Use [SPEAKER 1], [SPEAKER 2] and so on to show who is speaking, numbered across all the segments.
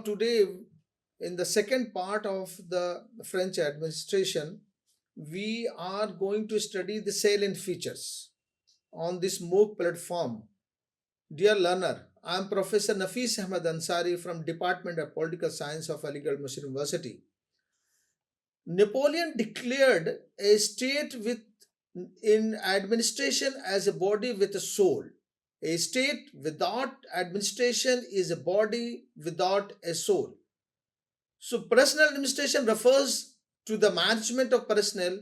[SPEAKER 1] today, in the second part of the French administration, we are going to study the salient features on this MOOC platform. Dear learner, I am Professor Nafis Ahmed Ansari from Department of Political Science of Aligarh Muslim University. Napoleon declared a state with in administration as a body with a soul. A state without administration is a body without a soul. So, personal administration refers to the management of personnel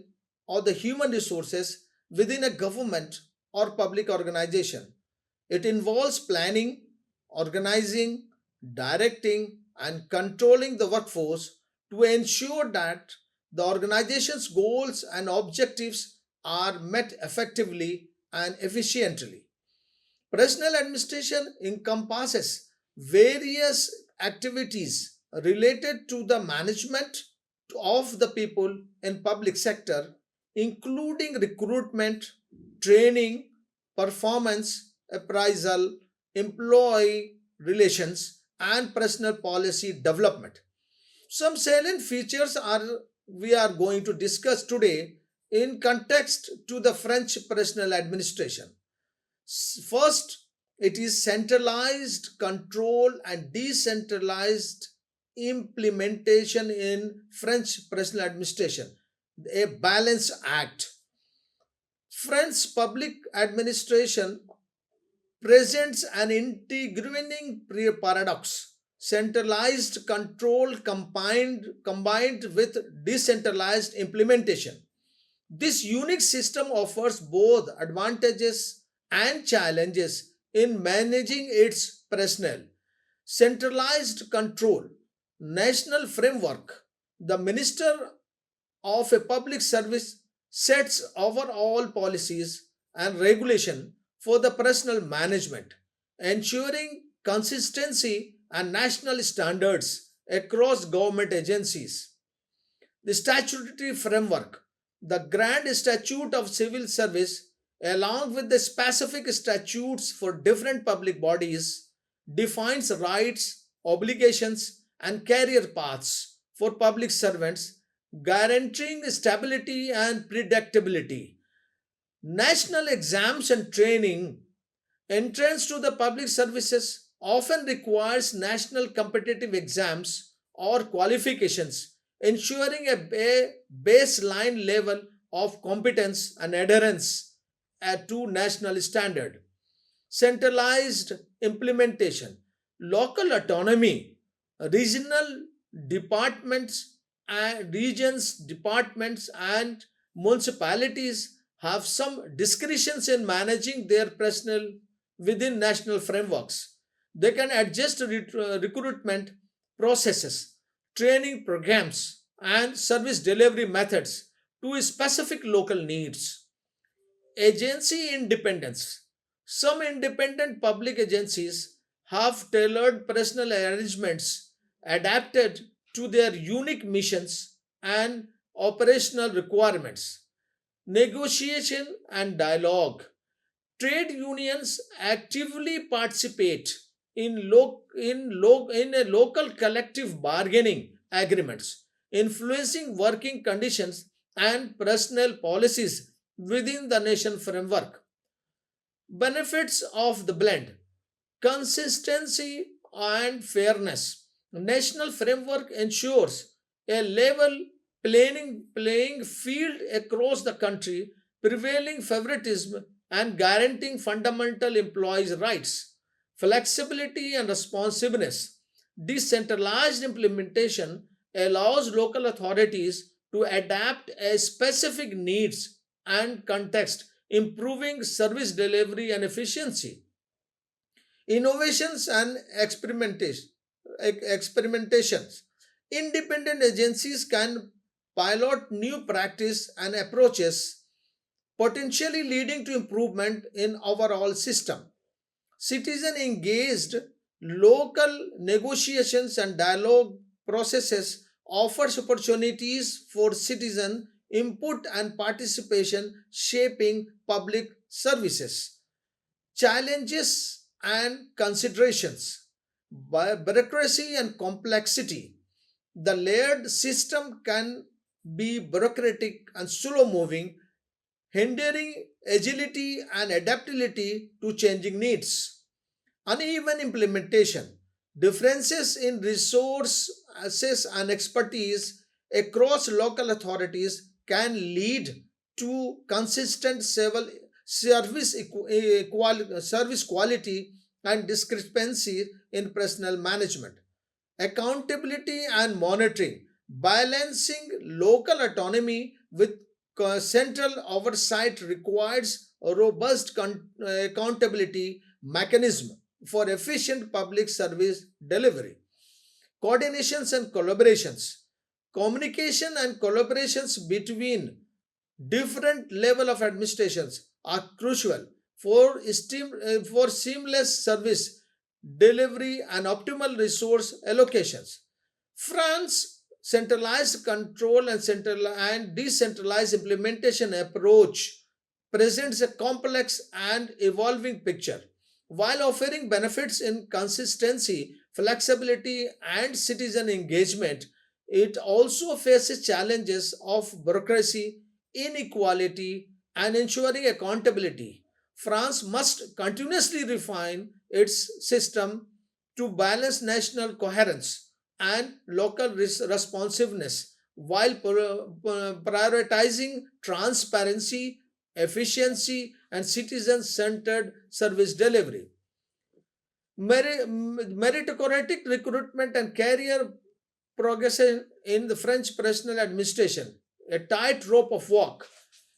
[SPEAKER 1] or the human resources within a government or public organization. It involves planning, organizing, directing, and controlling the workforce to ensure that the organization's goals and objectives are met effectively and efficiently. Personal administration encompasses various activities related to the management of the people in public sector, including recruitment, training, performance appraisal, employee relations, and personal policy development. Some salient features are we are going to discuss today in context to the French personal administration. First, it is centralized control and decentralized implementation in French personal administration, a balanced act. French public administration presents an intriguing paradox. Centralized control combined with decentralized implementation. This unique system offers both advantages and challenges in managing its personnel. Centralized control, national framework. The minister of a public service sets overall policies and regulation for the personnel management, ensuring consistency and national standards across government agencies. The statutory framework, the Grand Statute of Civil Service, along with the specific statutes for different public bodies, defines rights, obligations, and career paths for public servants, guaranteeing stability and predictability. National exams and training. Entrance to the public services often requires national competitive exams or qualifications, ensuring a baseline level of competence and adherence to national standard. Centralized implementation, local autonomy, regional departments and regions, departments and municipalities have some discretions in managing their personnel within national frameworks. They can adjust recruitment processes, training programs, and service delivery methods to specific local needs. Agency independence. Some independent public agencies have tailored personal arrangements adapted to their unique missions and operational requirements. Negotiation and dialogue. Trade unions actively participate in a local collective bargaining agreements, influencing working conditions and personnel policies within the nation framework. Benefits of the blend, consistency and fairness. National framework ensures a level playing field across the country, prevailing favoritism and guaranteeing fundamental employees' rights. Flexibility and responsiveness. Decentralized implementation allows local authorities to adapt a specific needs and context, improving service delivery and efficiency. Innovations and experimentations. Independent agencies can pilot new practice and approaches, potentially leading to improvement in overall system. Citizen engaged local negotiations and dialogue processes offers opportunities for citizen input and participation shaping public services. Challenges and considerations. bureaucracy and complexity. The layered system can be bureaucratic and slow moving, hindering agility and adaptability to changing needs. Uneven implementation, differences in resources and expertise across local authorities can lead to consistent service quality and discrepancy in personnel management. Accountability and monitoring, balancing local autonomy with central oversight requires a robust accountability mechanism for efficient public service delivery. Coordinations and collaborations, communication and collaborations between different level of administrations are crucial for seamless service delivery and optimal resource allocations. France centralized control and decentralized implementation approach presents a complex and evolving picture. While offering benefits in consistency, flexibility, and citizen engagement, it also faces challenges of bureaucracy, inequality, and ensuring accountability. France must continuously refine its system to balance national coherence and local responsiveness while prioritizing transparency, efficiency, and citizen centered service delivery. Meritocratic recruitment and career progression in the French personal administration, a tightrope of walk.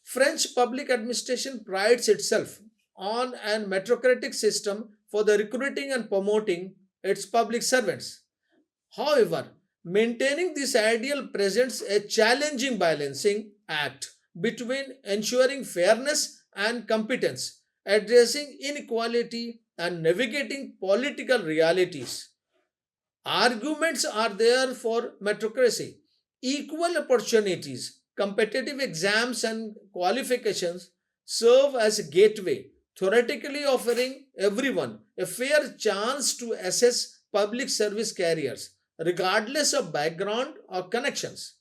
[SPEAKER 1] French public administration prides itself on an meritocratic system for the recruiting and promoting its public servants. However, maintaining this ideal presents a challenging balancing act between ensuring fairness and competence, addressing inequality, and navigating political realities. Arguments are there for meritocracy, equal opportunities, competitive exams, and qualifications serve as a gateway, theoretically offering everyone a fair chance to assess public service careers, regardless of background or connections.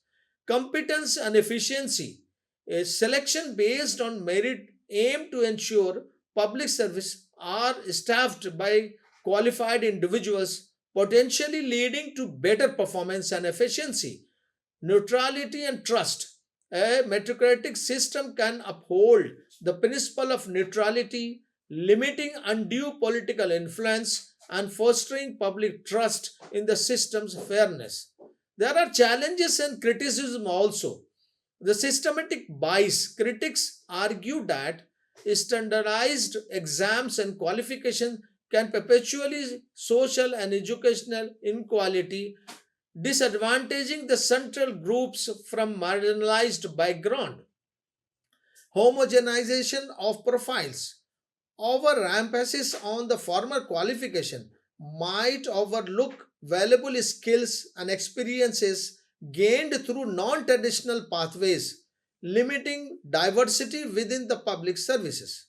[SPEAKER 1] Competence and efficiency, a selection based on merit, aim to ensure public service are staffed by qualified individuals, potentially leading to better performance and efficiency. Neutrality and trust. A meritocratic system can uphold the principle of neutrality, limiting undue political influence and fostering public trust in the system's fairness. There are challenges and criticism also. The systematic bias. Critics argue that standardized exams and qualifications can perpetually social and educational inequality, disadvantaging the central groups from marginalized background. Homogenization of profiles. Our emphasis on the former qualification might overlook valuable skills and experiences gained through non traditional pathways, limiting diversity within the public services.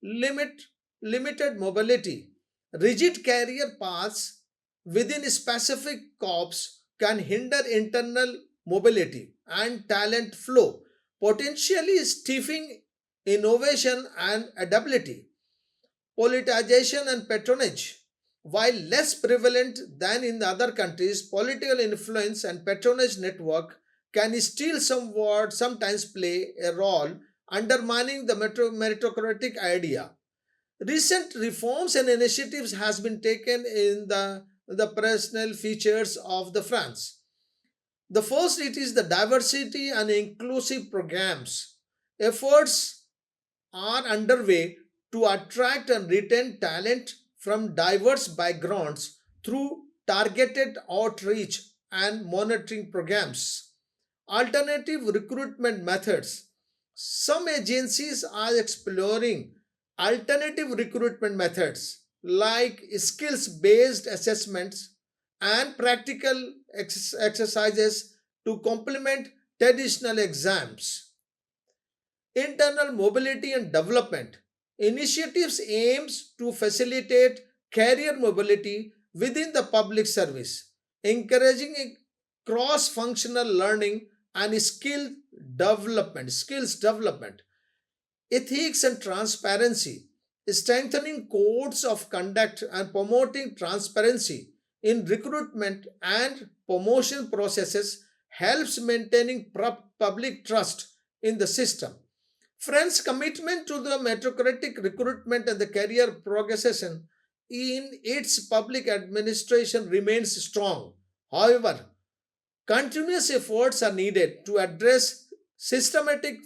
[SPEAKER 1] Limit, limited mobility. Rigid career paths within specific corps can hinder internal mobility and talent flow, potentially stifling innovation and adaptability. Politicization and patronage. While less prevalent than in other countries, political influence and patronage network can still sometimes play a role undermining the meritocratic idea. Recent reforms and initiatives has been taken in the personal features of the France. The first it is the diversity and inclusive programs. Efforts are underway to attract and retain talent from diverse backgrounds through targeted outreach and monitoring programs. Alternative recruitment methods. Some agencies are exploring alternative recruitment methods like skills based assessments and practical exercises to complement traditional exams. Internal mobility and development. Initiatives aims to facilitate career mobility within the public service, encouraging a cross-functional learning and skills development, ethics and transparency, strengthening codes of conduct and promoting transparency in recruitment and promotion processes helps maintaining public trust in the system. Friends' commitment to the meritocratic recruitment and the career progression in its public administration remains strong. However, continuous efforts are needed to address systematic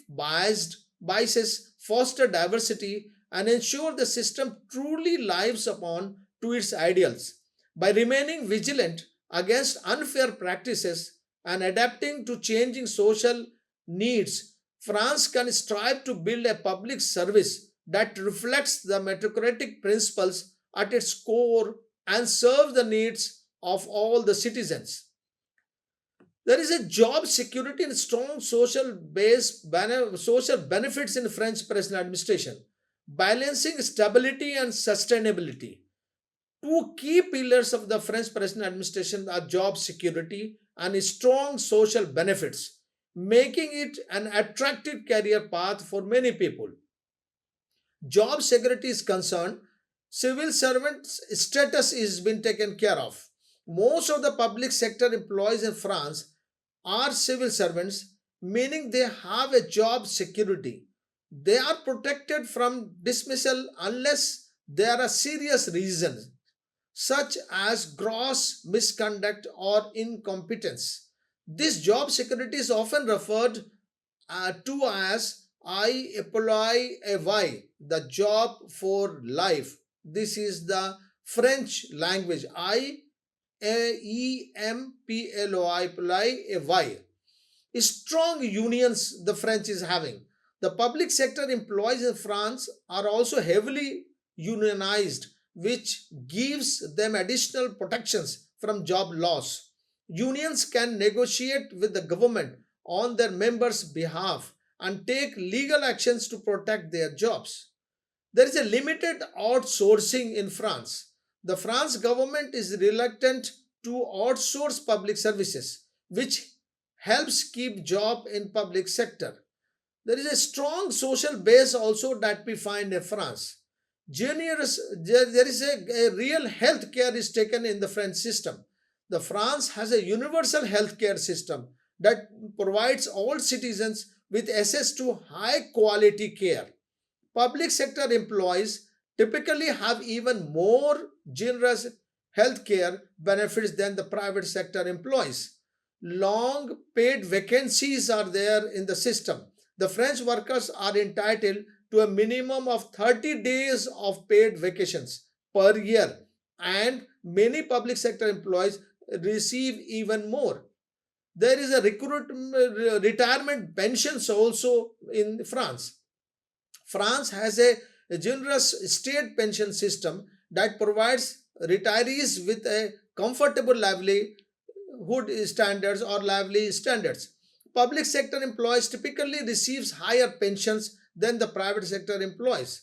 [SPEAKER 1] biases, foster diversity, and ensure the system truly lives upon to its ideals. By remaining vigilant against unfair practices and adapting to changing social needs, France can strive to build a public service that reflects the meritocratic principles at its core and serves the needs of all the citizens. There is a job security and strong social benefits in French personal administration, balancing stability and sustainability. Two key pillars of the French personal administration are job security and strong social benefits, making it an attractive career path for many people. Job security is concerned, civil servants' status is being taken care of. Most of the public sector employees in France are civil servants, meaning they have a job security. They are protected from dismissal unless there are serious reasons, such as gross misconduct or incompetence. This job security is often referred to as I apply a Y, the job for life. This is the French language. I apply a Y. Strong unions the French is having. The public sector employees in France are also heavily unionized, which gives them additional protections from job loss. Unions can negotiate with the government on their members' behalf and take legal actions to protect their jobs. There is a limited outsourcing in France. The France government is reluctant to outsource public services, which helps keep job in public sector. There is a strong social base also that we find in France. There is a real health care is taken in the French system. The France has a universal health care system that provides all citizens with access to high quality care. Public sector employees typically have even more generous health care benefits than the private sector employees. Long paid vacancies are there in the system. The French workers are entitled to a minimum of 30 days of paid vacations per year, and many public sector employees receive even more. There is a retirement pensions also in France. France has a generous state pension system that provides retirees with a comfortable livelihood standards or lively standards. Public sector employees typically receives higher pensions than the private sector employees.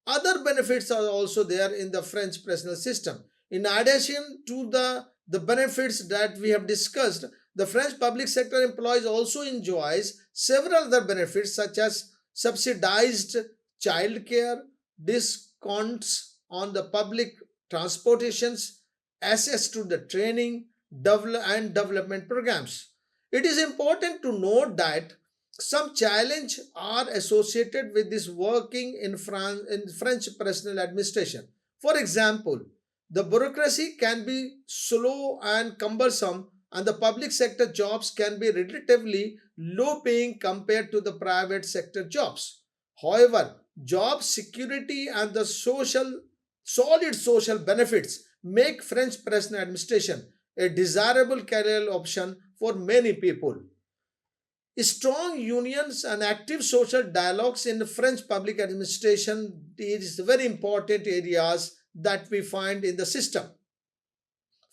[SPEAKER 1] Other benefits are also there in the French pension system. In addition to the benefits that we have discussed, the French public sector employees also enjoys several other benefits such as subsidized childcare, discounts on the public transportations, access to the training and development programs. It is important to note that some challenges are associated with this working in French personal administration. For example, the bureaucracy can be slow and cumbersome, and the public sector jobs can be relatively low paying compared to the private sector jobs. However, job security and the solid social benefits make French personal administration a desirable career option for many people. Strong unions and active social dialogues in the French public administration is very important areas that we find in the system.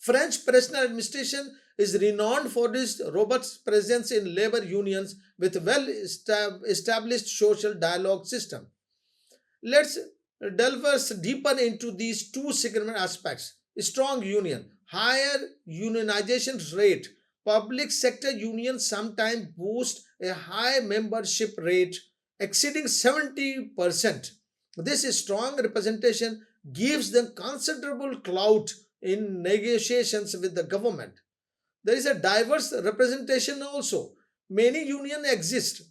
[SPEAKER 1] French personal administration is renowned for its robust presence in labor unions with well established social dialogue system. Let's delve us deeper into these two significant aspects. Strong union, higher unionization rate. Public sector unions sometimes boost a high membership rate exceeding 70%. This strong representation gives them considerable clout in negotiations with the government. There is a diverse representation also. Many unions exist,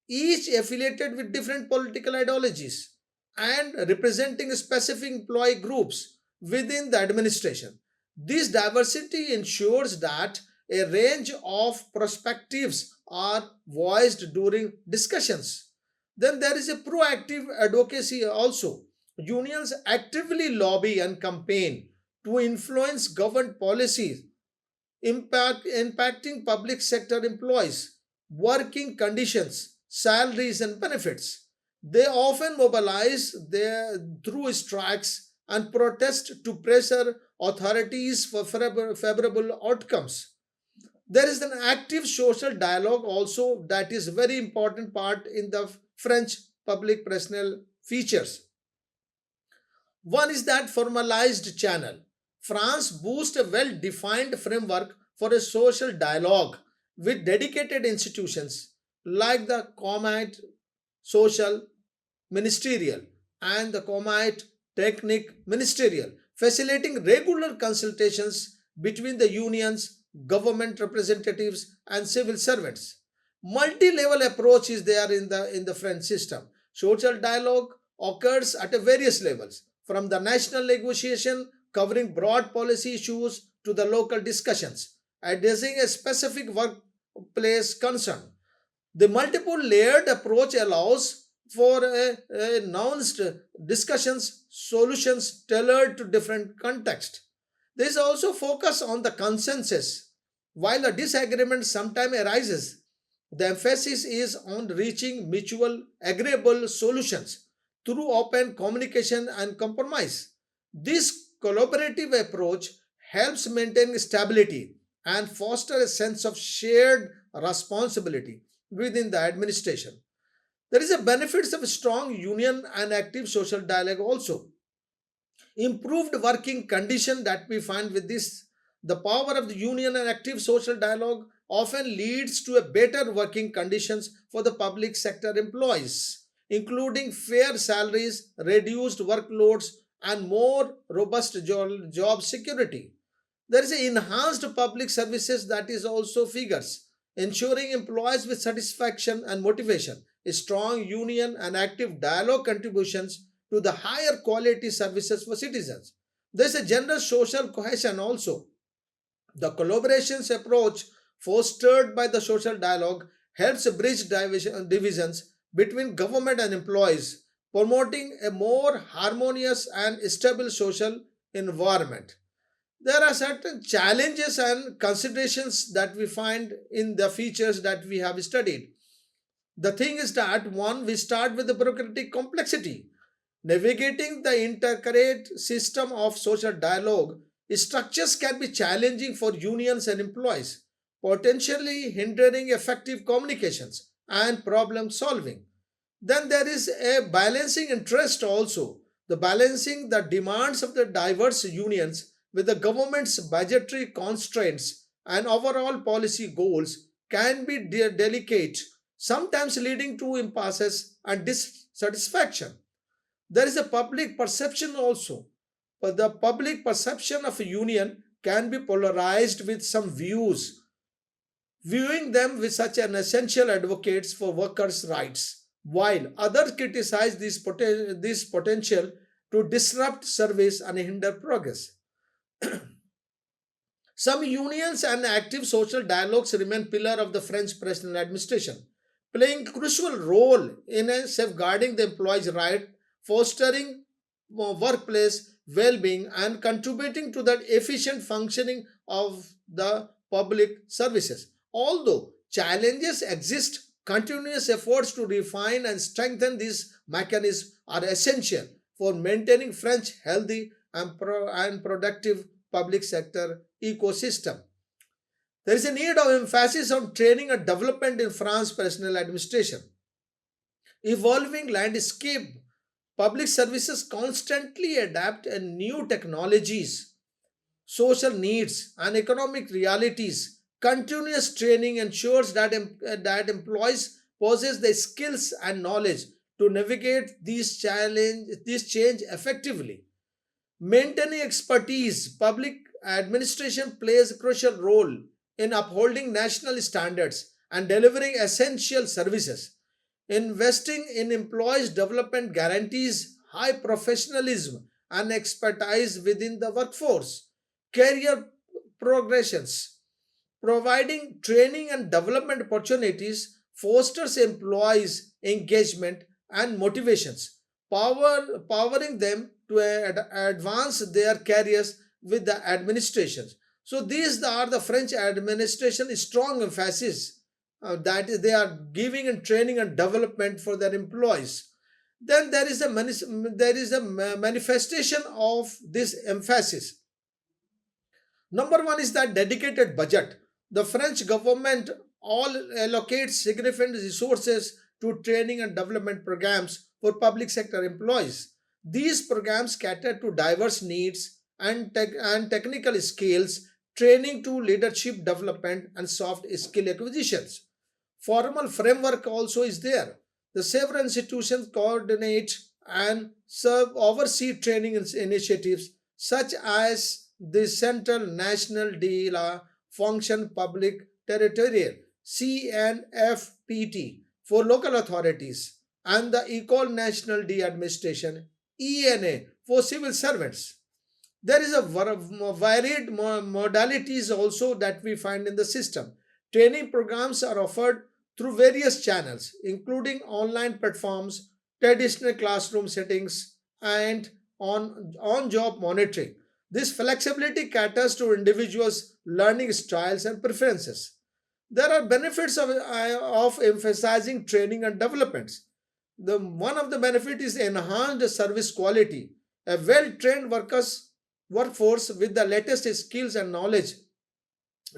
[SPEAKER 1] each affiliated with different political ideologies and representing specific employee groups within the administration. This diversity ensures that a range of perspectives are voiced during discussions. Then there is a proactive advocacy also. Unions actively lobby and campaign to influence government policies impacting public sector employees, working conditions, salaries, and benefits. They often mobilize through strikes and protest to pressure authorities for favorable outcomes. There is an active social dialogue also that is very important part in the French public personal features. One is that formalized channel. France boasts a well defined framework for a social dialogue with dedicated institutions like the Comite Social Ministerial and the Comite Technic Ministerial, facilitating regular consultations between the unions, government representatives, and civil servants. Multi-level approach is there in the French system. Social dialogue occurs at various levels, from the national negotiation covering broad policy issues to the local discussions addressing a specific workplace concern. The multiple layered approach allows for a nuanced discussions, solutions tailored to different contexts. There is also focus on the consensus. While a disagreement sometimes arises, the emphasis is on reaching mutual agreeable solutions through open communication and compromise. This collaborative approach helps maintain stability and foster a sense of shared responsibility within the administration. There is a benefits of strong union and active social dialogue also. Improved working condition that we find with this, the power of the union and active social dialogue often leads to a better working conditions for the public sector employees, including fair salaries, reduced workloads, and more robust job security. There is enhanced public services that is also figures, ensuring employees with satisfaction and motivation. A strong union and active dialogue contributions to the higher quality services for citizens. There is a general social cohesion also. The collaborations approach fostered by the social dialogue helps bridge divisions between government and employees, promoting a more harmonious and stable social environment. There are certain challenges and considerations that we find in the features that we have studied. The thing is that one, we start with the bureaucratic complexity. Navigating the intricate system of social dialogue structures can be challenging for unions and employees, potentially hindering effective communications and problem solving. Then there is a balancing interest also. The balancing the demands of the diverse unions with the government's budgetary constraints and overall policy goals can be delicate, sometimes leading to impasses and dissatisfaction. There is a public perception also, but the public perception of a union can be polarized with some views, viewing them with such an essential advocates for workers' rights, while others criticize this potential to disrupt service and hinder progress. Some unions and active social dialogues remain pillar of the French personal administration, playing a crucial role in safeguarding the employee's right, fostering workplace well-being, and contributing to the efficient functioning of the public services. Although challenges exist, continuous efforts to refine and strengthen these mechanisms are essential for maintaining French healthy and productive public sector ecosystem. There is a need of emphasis on training and development in France personal administration. Evolving landscape, public services constantly adapt and new technologies social needs, and economic realities. Continuous training ensures that, that employees possess the skills and knowledge to navigate these change effectively. Maintaining expertise, public administration plays a crucial role in upholding national standards and delivering essential services. Investing in employees' development guarantees high professionalism and expertise within the workforce. Career progressions. Providing training and development opportunities fosters employees' engagement and motivations, powering them to advance their careers with the administrations. So these are the French administration strong emphasis that they are giving and training and development for their employees. Then there is a manifestation of this emphasis. Number one is that dedicated budget. The French government all allocates significant resources to training and development programs for public sector employees. These programs cater to diverse needs and technical skills, training to leadership development and soft skill acquisitions. Formal framework also is there. The several institutions coordinate and serve oversee training initiatives such as the Central National de la Fonction Public Territorial CNFPT for local authorities and the Ecole Nationale d'Administration ENA for civil servants. There is a varied modalities also that we find in the system. Training programs are offered through various channels, including online platforms, traditional classroom settings, and on-job monitoring. This flexibility caters to individuals' learning styles and preferences. There are benefits of emphasizing training and developments. The one of the benefit is enhanced service quality. A well-trained workforce with the latest skills and knowledge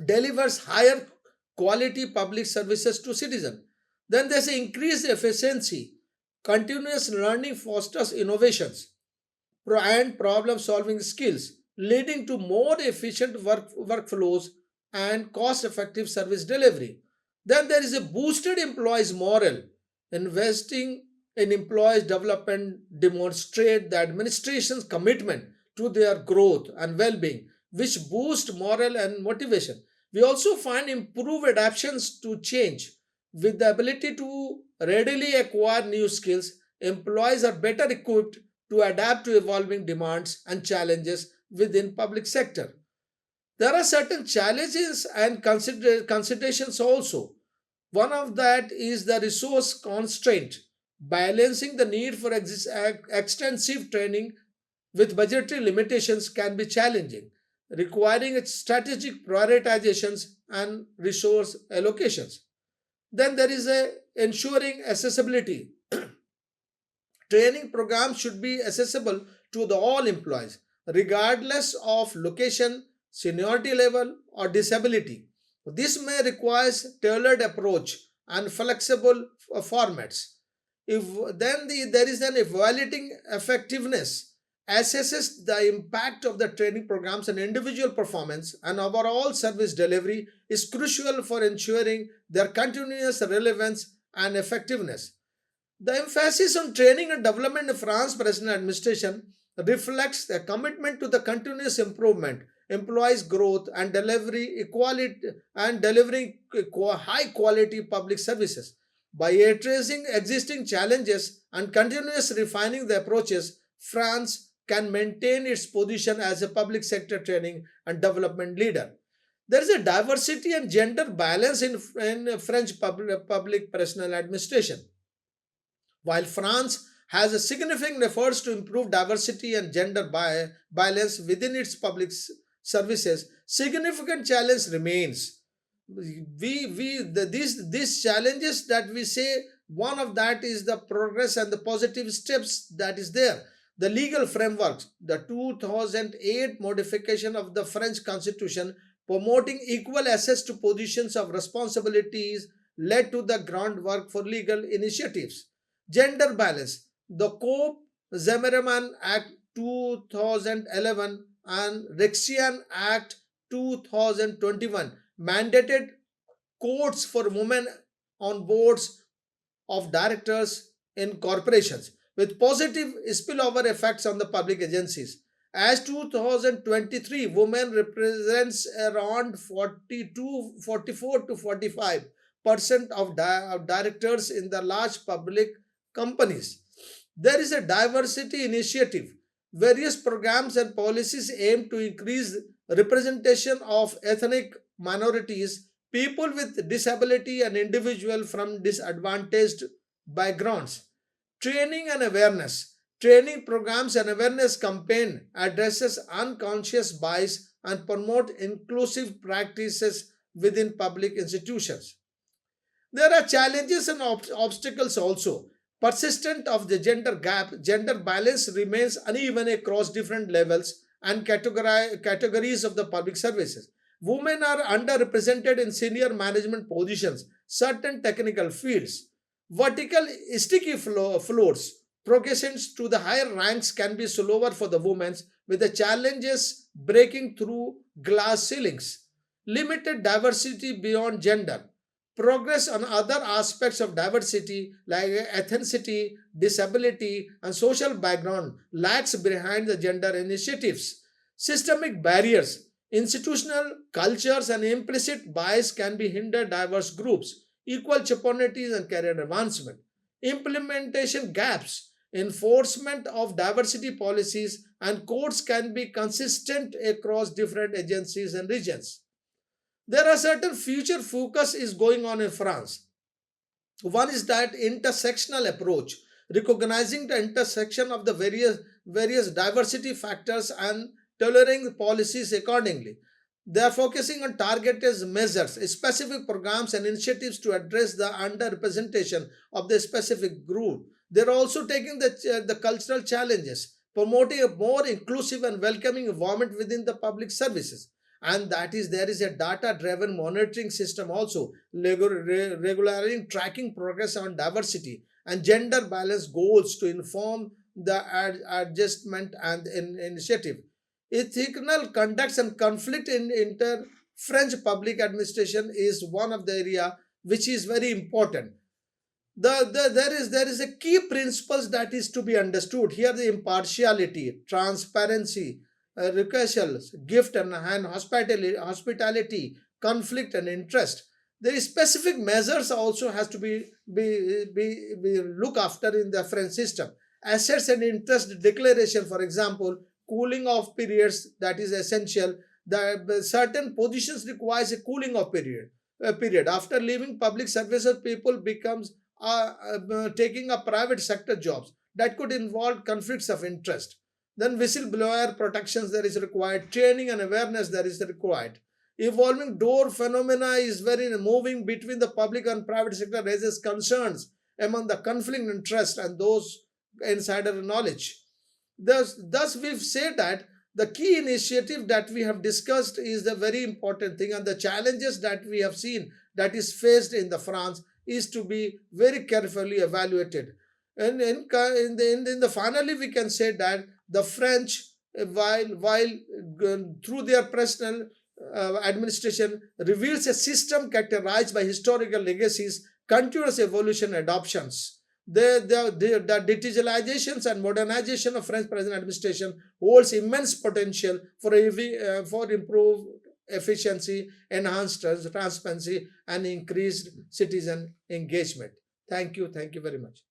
[SPEAKER 1] delivers higher quality public services to citizens. Then there's increased efficiency. Continuous learning fosters innovations and problem solving skills, leading to more efficient workflows and cost effective service delivery. Then there is a boosted employees' morale. Investing in employees' development demonstrate the administration's commitment to their growth and well-being, which boost morale and motivation. We also find improved adaptations to change. With the ability to readily acquire new skills, employees are better equipped to adapt to evolving demands and challenges within public sector. There are certain challenges and considerations also. One of that is the resource constraint. Balancing the need for extensive training with budgetary limitations can be challenging, requiring strategic prioritizations and resource allocations. Then there is a ensuring accessibility. Training programs should be accessible to the all employees, regardless of location, seniority level, or disability. This may require tailored approach and flexible formats. If there is an evaluating effectiveness, assesses the impact of the training programs on individual performance and overall service delivery is crucial for ensuring their continuous relevance and effectiveness. The emphasis on training and development in France present administration reflects a commitment to the continuous improvement, employees' growth, and delivery equality and delivering high quality public services. By addressing existing challenges and continuously refining the approaches, France can maintain its position as a public sector training and development leader. There is a diversity and gender balance in French public personnel administration. While France has a significant efforts to improve diversity and gender balance within its public services, significant challenge remains. These challenges that we say, one of that is the progress and the positive steps that is there. The legal frameworks, the 2008 modification of the French Constitution promoting equal access to positions of responsibilities led to the groundwork for legal initiatives. Gender balance. The Cope Zimmerman Act 2011 and Rexian Act 2021 mandated codes for women on boards of directors in corporations with positive spillover effects on the public agencies. As 2023, women represents around 44 to 45% of directors in the large public companies. There is a diversity initiative. Various programs and policies aim to increase representation of ethnic minorities, people with disability, and individuals from disadvantaged backgrounds. Training and awareness. Training programs and awareness campaign addresses unconscious bias and promote inclusive practices within public institutions. There are challenges and obstacles also. Persistent of the gender gap, gender balance remains uneven across different levels and categories of the public services. Women are underrepresented in senior management positions, certain technical fields. Vertical sticky floors. Progressions to the higher ranks can be slower for the women, with the challenges breaking through glass ceilings. Limited diversity beyond gender. Progress on other aspects of diversity like ethnicity, disability, and social background lags behind the gender initiatives. Systemic barriers, institutional cultures, and implicit bias can be hinder diverse groups, equal opportunities, and career advancement. Implementation gaps, enforcement of diversity policies and codes can be consistent across different agencies and regions. There are certain future focus is going on in France. One is that intersectional approach, recognizing the intersection of the various diversity factors and tailoring policies accordingly. They are focusing on targeted measures, specific programs and initiatives to address the underrepresentation of the specific group. They are also taking the cultural challenges, promoting a more inclusive and welcoming environment within the public services. And that is there is a data driven monitoring system also regularly tracking progress on diversity and gender balance goals to inform the adjustment and initiative. Ethical conducts and conflict in inter French public administration is one of the area which is very important. There is a key principles that is to be understood here: the impartiality, transparency, requesals, gift and hospitality, conflict and interest. There is specific measures also has to be look after in the French system. Assets and interest declaration, for example, cooling off periods, that is essential. The certain positions requires a cooling off period. After leaving public services, people becomes taking up private sector jobs that could involve conflicts of interest. Then whistleblower protections there is required, training and awareness there is required. Evolving door phenomena is very moving between the public and private sector raises concerns among the conflicting interest and those insider knowledge. Thus we've said that the key initiative that we have discussed is the very important thing, and the challenges that we have seen that is faced in the France is to be very carefully evaluated. And in the finally we can say that the French, while through their personal administration, reveals a system characterized by historical legacies, continuous evolution, adoptions. The digitalizations and modernization of French present administration holds immense potential for improved efficiency, enhanced transparency, and increased citizen engagement. Thank you very much.